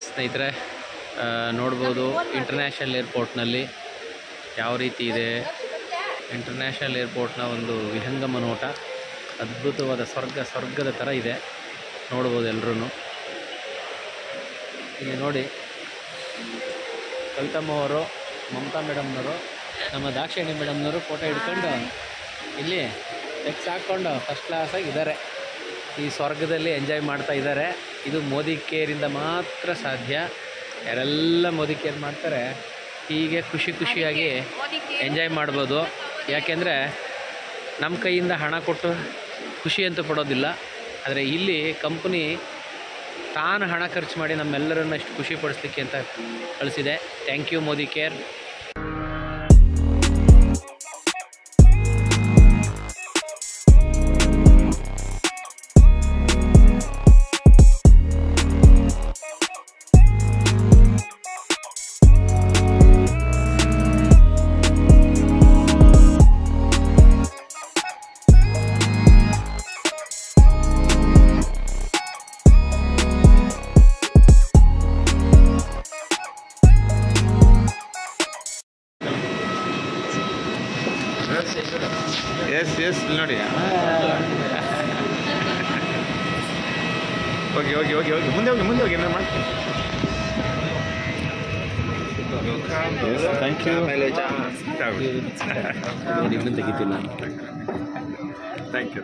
ಸ್ನೇಹಿತರೆ ನೋಡ್ಬೋದು ಇಂಟರ್ನ್ಯಾಷನಲ್ ಏರ್ಪೋರ್ಟ್ನಲ್ಲಿ ಯಾವ ರೀತಿ ಇದೆ. ಇಂಟರ್ನ್ಯಾಷನಲ್ ಏರ್ಪೋರ್ಟ್ನ ಒಂದು ವಿಹಂಗಮ ನೋಟ, ಅದ್ಭುತವಾದ ಸ್ವರ್ಗದ ಥರ ಇದೆ. ನೋಡ್ಬೋದು ಎಲ್ಲರೂ. ಇಲ್ಲಿ ನೋಡಿ, ಕವಿತಮ್ಮ ಅವರು, ಮಮತಾ ಮೇಡಮ್ನವರು, ನಮ್ಮ ದಾಕ್ಷಾಯಣಿ ಮೇಡಮ್ನವರು ಫೋಟೋ ಹಿಡ್ಕೊಂಡು ಇಲ್ಲಿ ಟೆಕ್ಸ್ ಹಾಕ್ಕೊಂಡು ಫಸ್ಟ್ ಕ್ಲಾಸಾಗಿ ಇದ್ದಾರೆ. ಈ ಸ್ವರ್ಗದಲ್ಲಿ ಎಂಜಾಯ್ ಮಾಡ್ತಾ ಇದ್ದಾರೆ. ಇದು ಮೋದಿ ಕೇರಿಂದ ಮಾತ್ರ ಸಾಧ್ಯ. ಯಾರೆಲ್ಲ ಮೋದಿ ಕೇರ್ ಮಾಡ್ತಾರೆ ಹೀಗೆ ಖುಷಿಯಾಗಿ ಎಂಜಾಯ್ ಮಾಡ್ಬೋದು. ಯಾಕೆಂದರೆ ನಮ್ಮ ಕೈಯಿಂದ ಹಣ ಕೊಟ್ಟು ಖುಷಿ ಅಂತೂ ಪಡೋದಿಲ್ಲ. ಆದರೆ ಇಲ್ಲಿ ಕಂಪ್ನಿ ತಾನು ಹಣ ಖರ್ಚು ಮಾಡಿ ನಮ್ಮೆಲ್ಲರನ್ನು ಇಷ್ಟು ಖುಷಿ ಪಡಿಸ್ಲಿಕ್ಕೆ ಅಂತ ಕಳಿಸಿದೆ. Thank you Modi care. Yes ನೋಡಿ. ಹೋಗಿ ಮುಂದೆ ಹೋಗಿ ಏನು ಮಾಡ್ತೀನಿ. Thank you. ಇನ್ನೂ ತೆಗಿತೀನಿ ನಾನು. Thank you.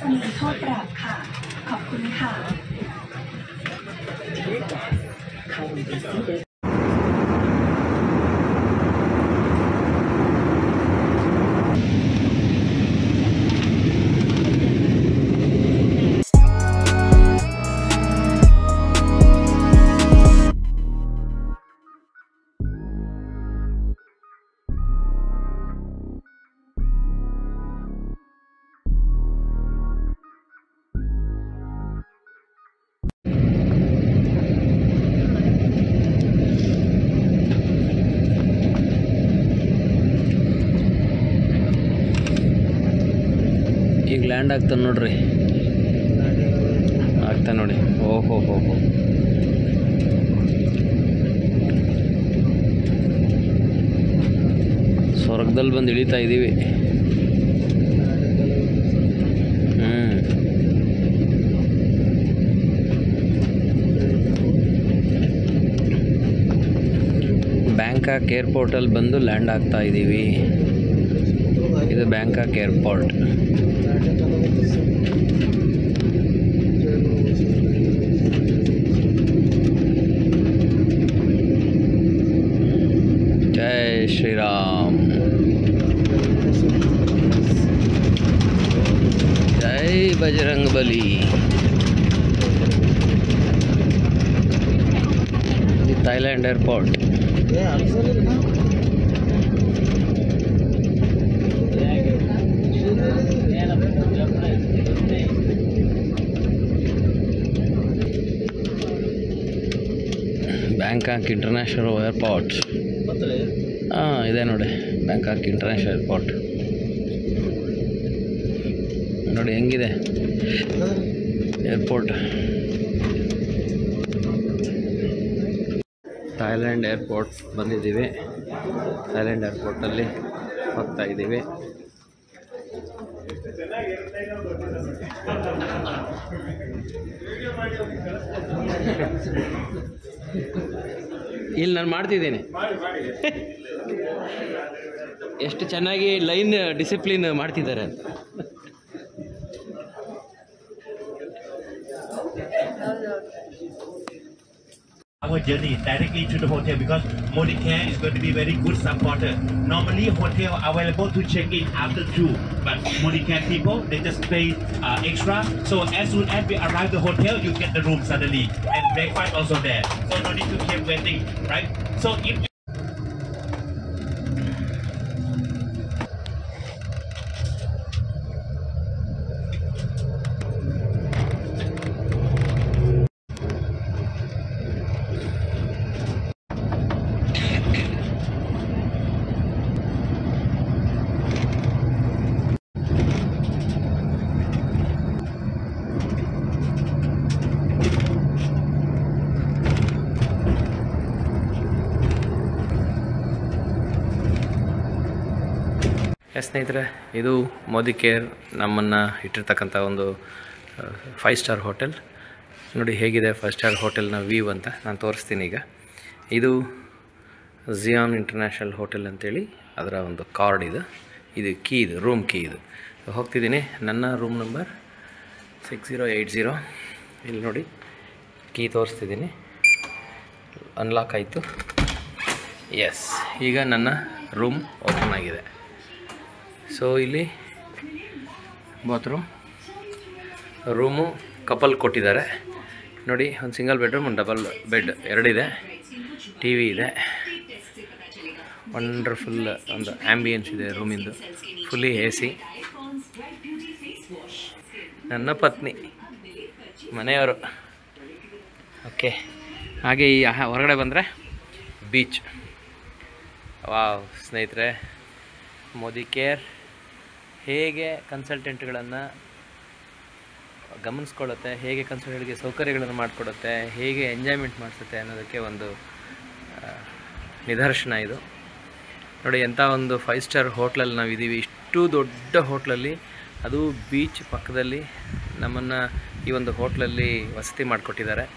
มีโทษปรับค่ะขอบคุณค่ะ ಈಗ ಲ್ಯಾಂಡ್ ಆಗ್ತಾನೆ ನೋಡ್ರಿ, ಆಗ್ತಾ ನೋಡಿ. ಓಹೋ ಸ್ವರ್ಗದಲ್ಲಿ ಬಂದು ಇಳಿತಾ ಇದ್ದೀವಿ. ಬ್ಯಾಂಕಾಕ್ ಏರ್ಪೋರ್ಟಲ್ಲಿ ಬಂದು ಲ್ಯಾಂಡ್ ಆಗ್ತಾ ಇದ್ದೀವಿ. ಇದು ಬ್ಯಾಂಕಾಕ್ ಏರ್ಪೋರ್ಟ್. ಜೈ ಶ್ರೀರಾಮ್, ಜೈ ಬಜರಂಗ್ ಬಲಿ. Thailand airport. Bangkok international airport. ಇದೆ ನೋಡಿ, ಬ್ಯಾಂಕಾಕ್ ಇಂಟರ್ನ್ಯಾಷನಲ್ ಏರ್ಪೋರ್ಟ್. ನೋಡಿ ಹೆಂಗಿದೆ ಏರ್ಪೋರ್ಟ್. ಥೈಲ್ಯಾಂಡ್ ಏರ್ಪೋರ್ಟ್ ಬಂದಿದ್ದೀವಿ. ಥೈಲ್ಯಾಂಡ್ ಏರ್ಪೋರ್ಟಲ್ಲಿ ಹೋಗ್ತಾ ಇದ್ದೀವಿ. ಇಲ್ಲಿ ನಾನು ಮಾಡ್ತಿದ್ದೀನಿ. ಎಷ್ಟು ಚೆನ್ನಾಗಿ ಲೈನ್ ಡಿಸಿಪ್ಲಿನ್ ಮಾಡ್ತಿದ್ದಾರೆ ಅಂತ. Our journey directly to the hotel because Modicare is going to be very good supporter. Normally hotel available to check in after 2, but Modicare people they just pay extra. So as soon as we arrive the hotel, you get the room suddenly and breakfast also there. So no need to keep waiting, right? So if ಸ್ನೇಹಿತರೆ, ಇದು Modi care ನಮ್ಮನ್ನು ಇಟ್ಟಿರ್ತಕ್ಕಂಥ ಒಂದು 5 star hotel. ನೋಡಿ ಹೇಗಿದೆ 5 star ಹೋಟೆಲ್ನ view ಅಂತ ನಾನು ತೋರಿಸ್ತೀನಿ ಈಗ. ಇದು ಜಿಯಾನ್ ಇಂಟರ್ನ್ಯಾಷನಲ್ ಹೋಟೆಲ್ ಅಂತೇಳಿ ಅದರ ಒಂದು ಕಾರ್ಡ್ ಇದು ಕೀ, ಇದು ರೂಮ್ ಕೀ. ಇದು ಹೋಗ್ತಿದ್ದೀನಿ, ನನ್ನ ರೂಮ್ ನಂಬರ್ 6080. ಇಲ್ಲಿ ನೋಡಿ ಕೀ ತೋರಿಸ್ತಿದ್ದೀನಿ, ಅನ್ಲಾಕ್ ಆಯಿತು. ಎಸ್, ಈಗ ನನ್ನ ರೂಮ್ ಓಪನ್ ಆಗಿದೆ. ಸೊ ಇಲ್ಲಿ ಬಾತ್ರೂಮ್, ರೂಮು ಕಪಲ್ ಕೊಟ್ಟಿದ್ದಾರೆ ನೋಡಿ. ಒಂದು ಸಿಂಗಲ್ ಬೆಡ್ರೂಮ್, ಒಂದು ಡಬಲ್ ಬೆಡ್ ಎರಡಿದೆ, ಟಿ ವಿ ಇದೆ, ವಂಡರ್ಫುಲ್ ಒಂದು ಆ್ಯಂಬಿಯನ್ಸ್ ಇದೆ ರೂಮಿಂದು, ಫುಲ್ಲಿ ಎ ಸಿ. ನನ್ನ ಪತ್ನಿ, ಮನೆಯವರು. ಓಕೆ, ಹಾಗೆ ಈ ಹೊರಗಡೆ ಬಂದರೆ ಬೀಚ್. ವಾವ್ ಸ್ನೇಹಿತರೆ, ಮೋದಿ ಕೇರ್ ಹೇಗೆ ಕನ್ಸಲ್ಟೆಂಟ್ಗಳನ್ನು ಗಮನಿಸ್ಕೊಳ್ಳುತ್ತೆ, ಹೇಗೆ ಕನ್ಸಲ್ಟೆಂಟ್ಗೆ ಸೌಕರ್ಯಗಳನ್ನು ಮಾಡಿಕೊಡುತ್ತೆ, ಹೇಗೆ ಎಂಜಾಯ್ಮೆಂಟ್ ಮಾಡಿಸುತ್ತೆ ಅನ್ನೋದಕ್ಕೆ ಒಂದು ನಿದರ್ಶನ ಇದು. ನೋಡಿ, ಎಂಥ ಒಂದು 5 ಸ್ಟಾರ್ ಹೋಟ್ಲಲ್ಲಿ ನಾವಿದ್ದೀವಿ. ಇಷ್ಟು ದೊಡ್ಡ ಹೋಟ್ಲಲ್ಲಿ, ಅದು ಬೀಚ್ ಪಕ್ಕದಲ್ಲಿ ನಮ್ಮನ್ನು ಈ ಒಂದು ಹೋಟ್ಲಲ್ಲಿ ವಸತಿ ಮಾಡಿಕೊಟ್ಟಿದ್ದಾರೆ.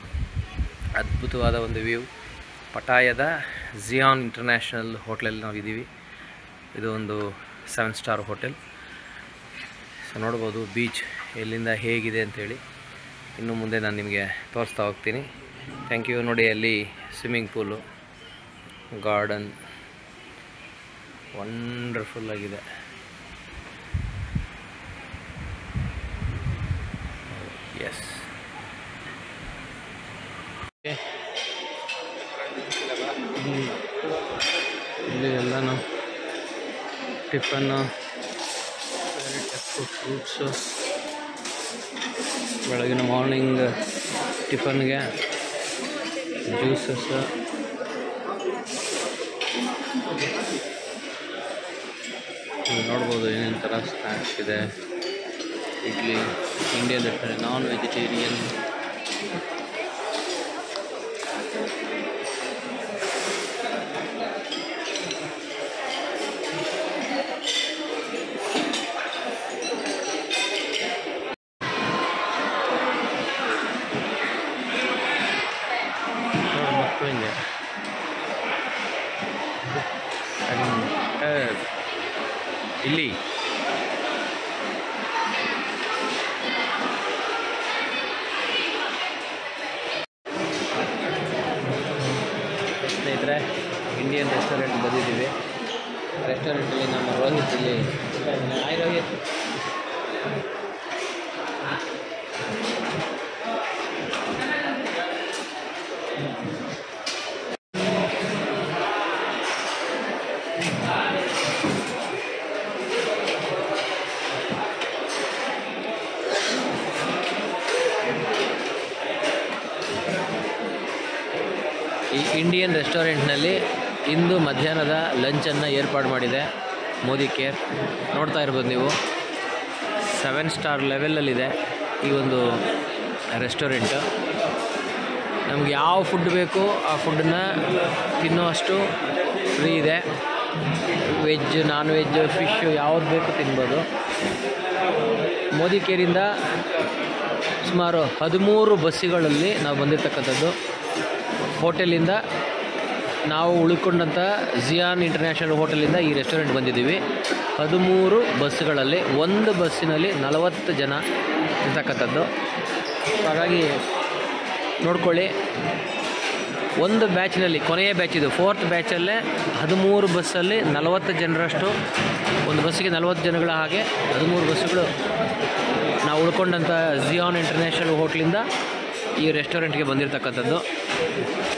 ಅದ್ಭುತವಾದ ಒಂದು ವ್ಯೂ. ಪಟಾಯದ ಜಿಯಾನ್ ಇಂಟರ್ನ್ಯಾಷನಲ್ ಹೋಟ್ಲಲ್ಲಿ ನಾವಿದ್ದೀವಿ. ಇದು ಒಂದು 7 ಸ್ಟಾರ್ ಹೋಟೆಲ್. ಸೊ ನೋಡ್ಬೋದು ಬೀಚ್ ಎಲ್ಲಿಂದ ಹೇಗಿದೆ ಅಂಥೇಳಿ. ಇನ್ನು ಮುಂದೆ ನಾನು ನಿಮಗೆ ತೋರಿಸ್ತಾ ಹೋಗ್ತೀನಿ. Thank you. ನೋಡಿ, ಅಲ್ಲಿ ಸ್ವಿಮ್ಮಿಂಗ್ ಪೂಲು, ಗಾರ್ಡನ್ ವಂಡರ್ಫುಲ್ ಆಗಿದೆ. ಎಸ್, ಇಲ್ಲಿ ಎಲ್ಲನೂ ಟಿಫನ್ನು, ಫ್ರೂಟ್ಸು, ಬೆಳಗಿನ ಮಾರ್ನಿಂಗ್ ಟಿಫನ್ಗೆ ಜ್ಯೂಸಸ್, ನೋಡ್ಬೋದು ಏನೇನು ಥರ ಸ್ನ್ಯಾಕ್ಸ್ ಇದೆ. ಇಡ್ಲಿ, ಇಂಡಿಯನ್ ಇರ್ತಾರೆ, ನಾನ್ ವೆಜಿಟೇರಿಯನ್. ಹಿಂಗೆ ಇಲ್ಲಿ ಸ್ನೇಹಿತರೆ, ಇಂಡಿಯನ್ ರೆಸ್ಟೋರೆಂಟ್ ಬಂದಿದ್ದೀವಿ. ರೆಸ್ಟೋರೆಂಟಲ್ಲಿ ನಮ್ಮ ರೋಹಿತ್ ಇಲ್ಲಿ. ಹಾಯ್ ರೋಹಿತ್. ಈ ಇಂಡಿಯನ್ ರೆಸ್ಟೋರೆಂಟ್ನಲ್ಲಿ ಇಂದು ಮಧ್ಯಾಹ್ನದ ಲಂಚನ್ನು ಏರ್ಪಾಡು ಮಾಡಿದೆ ಮೋದಿ ಕೇರ್. ನೋಡ್ತಾ ಇರ್ಬೋದು ನೀವು, 7 ಸ್ಟಾರ್ ಲೆವೆಲಲ್ಲಿದೆ ಈ ಒಂದು ರೆಸ್ಟೋರೆಂಟು. ನಮ್ಗೆ ಯಾವ ಫುಡ್ ಬೇಕು ಆ ಫುಡ್ಡನ್ನು ತಿನ್ನುವಷ್ಟು ಫ್ರೀ ಇದೆ. ವೆಜ್, ನಾನ್ ವೆಜ್, ಫಿಶ್ ಯಾವ್ದು ಬೇಕು ತಿನ್ಬೋದು. ಮೋದಿ ಕೇರಿಂದ ಸುಮಾರು 13 ಬಸ್ಸುಗಳಲ್ಲಿ ನಾವು ಬಂದಿರತಕ್ಕಂಥದ್ದು. ಹೋಟೆಲಿಂದ ನಾವು ಉಳ್ಕೊಂಡಂಥ ಜಿಯಾನ್ ಇಂಟರ್ನ್ಯಾಷನಲ್ ಹೋಟೆಲಿಂದ ಈ ರೆಸ್ಟೋರೆಂಟ್ ಬಂದಿದ್ದೀವಿ. 13 ಬಸ್ಸುಗಳಲ್ಲಿ, ಒಂದು ಬಸ್ಸಿನಲ್ಲಿ 40 ಜನ ಇರ್ತಕ್ಕಂಥದ್ದು. ಹಾಗಾಗಿ ನೋಡ್ಕೊಳ್ಳಿ, ಒಂದು ಬ್ಯಾಚ್ನಲ್ಲಿ, ಕೊನೆಯ ಬ್ಯಾಚ್ ಇದು 4th ಬ್ಯಾಚಲ್ಲೇ 13 ಬಸ್ಸಲ್ಲಿ 40 ಜನರಷ್ಟು, ಒಂದು ಬಸ್ಸಿಗೆ 40 ಜನಗಳ ಹಾಗೆ 13 ಬಸ್ಸುಗಳು ನಾವು ಉಳ್ಕೊಂಡಂಥ ಜಿಯಾನ್ ಇಂಟರ್ನ್ಯಾಷನಲ್ ಹೋಟ್ಲಿಂದ ಈ ರೆಸ್ಟೋರೆಂಟ್ಗೆ ಬಂದಿರತಕ್ಕಂಥದ್ದು.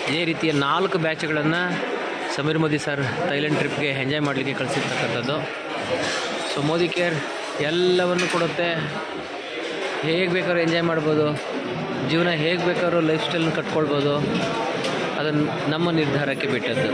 ಇದೇ ರೀತಿಯ 4 ಬ್ಯಾಚ್ಗಳನ್ನು ಸಮೀರ್ ಮೋದಿ ಸರ್ ಥೈಲ್ಯಾಂಡ್ ಟ್ರಿಪ್ಗೆ ಎಂಜಾಯ್ ಮಾಡಲಿಕ್ಕೆ ಕಳಿಸಿರ್ತಕ್ಕಂಥದ್ದು. ಸೊ ಮೋದಿ ಕೇರ್ ಎಲ್ಲವನ್ನು ಕೊಡುತ್ತೆ. ಹೇಗೆ ಬೇಕಾದ್ರೂ ಎಂಜಾಯ್ ಮಾಡ್ಬೋದು, ಜೀವನ ಹೇಗೆ ಬೇಕಾದ್ರೂ ಲೈಫ್ ಸ್ಟೈಲ್ನ ಕಟ್ಕೊಳ್ಬೋದು. ಅದನ್ನು ನಮ್ಮ ನಿರ್ಧಾರಕ್ಕೆ ಬಿಟ್ಟದ್ದು.